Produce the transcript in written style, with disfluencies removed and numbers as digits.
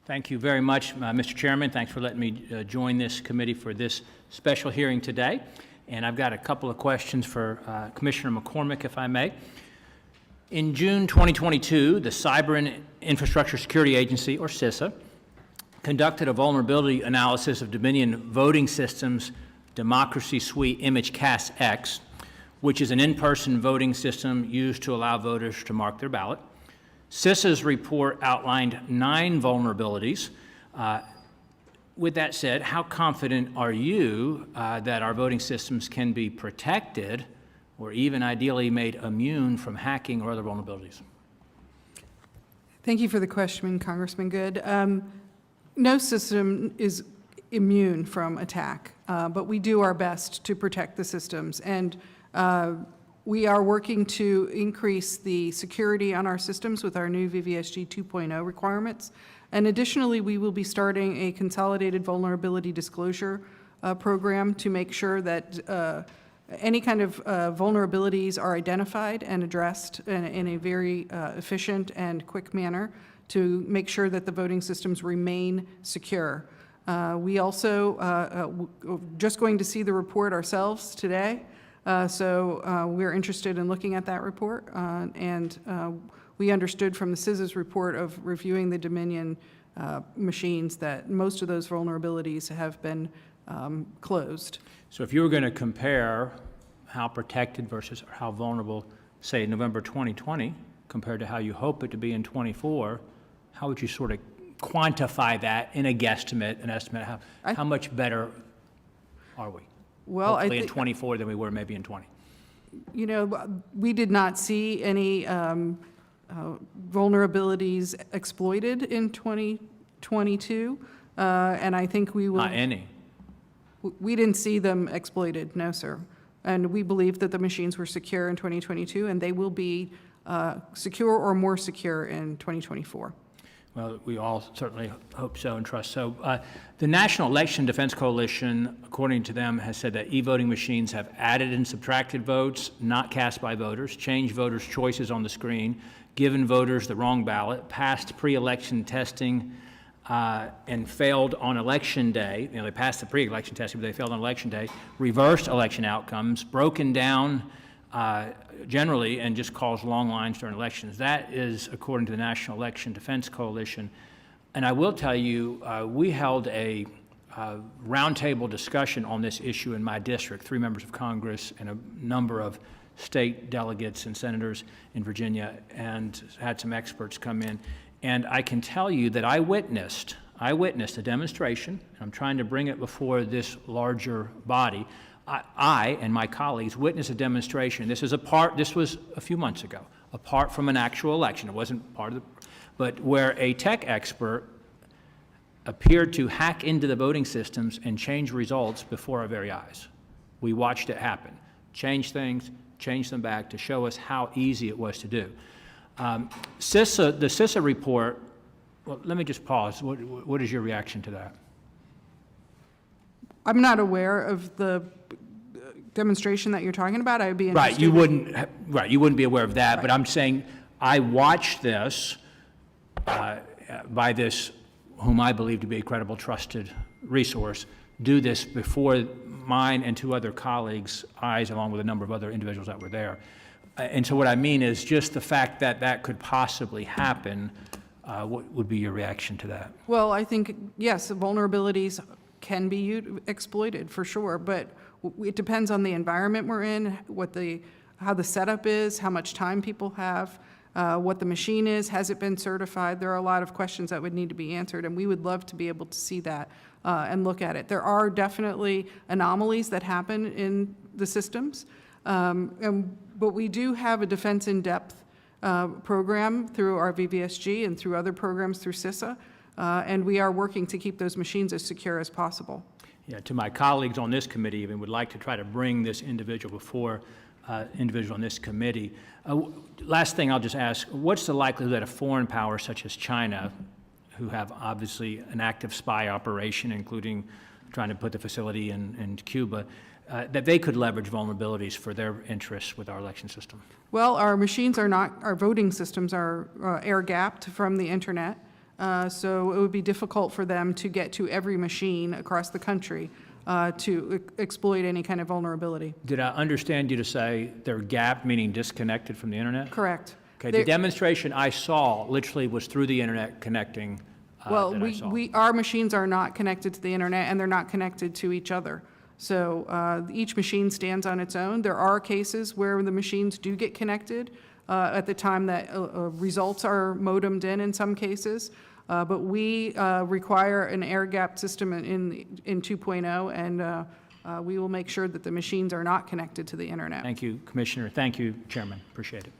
Thank you very much, Mr. Chairman. Thanks for letting me join this committee for this special hearing today. And I've got a couple of questions for Commissioner McCormick, if I may. In June 2022, the Cyber and Infrastructure Security Agency, or CISA, conducted a vulnerability analysis of Dominion Voting Systems Democracy Suite ImageCast X, which is an in-person voting system used to allow voters to mark their ballot. CISA's report outlined 9 vulnerabilities. With that said, how confident are you that our voting systems can be protected or even ideally made immune from hacking or other vulnerabilities? Thank you for the question, Congressman Good. No system is immune from attack, but we do our best to protect the systems. And we are working to increase the security on our systems with our new VVSG 2.0 requirements. And additionally, we will be starting a consolidated vulnerability disclosure program to make sure that any kind of vulnerabilities are identified and addressed in a very efficient and quick manner to make sure that the voting systems remain secure. We also just going to see the report ourselves today. So we're interested in looking at that report, and we understood from the CISA's report of reviewing the Dominion machines that most of those vulnerabilities have been closed. So if you were going to compare how protected versus how vulnerable, say, in November 2020, compared to how you hope it to be in 24, how would you sort of quantify that in a guesstimate, an estimate? How much better are we? Well, hopefully in 24 than we were maybe in 20. You know, we did not see any vulnerabilities exploited in 2022, and I think we will. Not any. We didn't see them exploited, no, sir. And we believe that the machines were secure in 2022, and they will be secure or more secure in 2024. Well, we all certainly hope so and trust so. The National Election Defense Coalition, according to them, has said that e-voting machines have added and subtracted votes not cast by voters, changed voters' choices on the screen, given voters the wrong ballot, passed pre-election testing, and failed on election day. You know, they passed the pre-election testing, but they failed on election day, reversed election outcomes, broken down generally, and just caused long lines during elections. That is according to the National Election Defense Coalition. And I will tell you, we held a roundtable discussion on this issue in my district, 3 members of Congress and a number of state delegates and senators in Virginia, and had some experts come in. And I can tell you that I witnessed a demonstration, and I'm trying to bring it before this larger body. I and my colleagues witnessed a demonstration. This was a few months ago, apart from an actual election. It wasn't part of the, but where a tech expert appeared to hack into the voting systems and change results before our very eyes. We watched it happen, change things, change them back to show us how easy it was to do. The CISA report, well, let me just pause. What is your reaction to that? I'm not aware of the demonstration that you're talking about. I'd be interested. Right, you wouldn't be aware of that, right. But I'm saying I watched this by this, whom I believe to be a credible, trusted resource, do this before mine and 2 other colleagues' eyes, along with a number of other individuals that were there. And so what I mean is just the fact that that could possibly happen. What would be your reaction to that? Well, I think, yes, vulnerabilities can be exploited for sure, but it depends on the environment we're in, how the setup is, how much time people have, what the machine is, has it been certified? There are a lot of questions that would need to be answered, and we would love to be able to see that and look at it. There are definitely anomalies that happen in the systems, but we do have a defense in-depth program through our VVSG and through other programs through CISA, and we are working to keep those machines as secure as possible. Yeah, to my colleagues on this committee, even would like to try to bring this individual before individual on this committee. Last thing I'll just ask, what's the likelihood that a foreign power such as China, who have obviously an active spy operation, including trying to put the facility in Cuba, that they could leverage vulnerabilities for their interests with our election system? Well, our machines are not, our voting systems are air-gapped from the internet. So it would be difficult for them to get to every machine across the country to exploit any kind of vulnerability. Did I understand you to say they're gapped, meaning disconnected from the internet? Correct. Okay, They're- the demonstration I saw literally was through the internet connecting Well, that I saw. our machines are not connected to the internet, and they're not connected to each other. So each machine stands on its own. There are cases where the machines do get connected at the time that results are modemed in some cases. But we require an air-gapped system in 2.0, and we will make sure that the machines are not connected to the internet. Thank you, Commissioner. Thank you, Chairman. Appreciate it.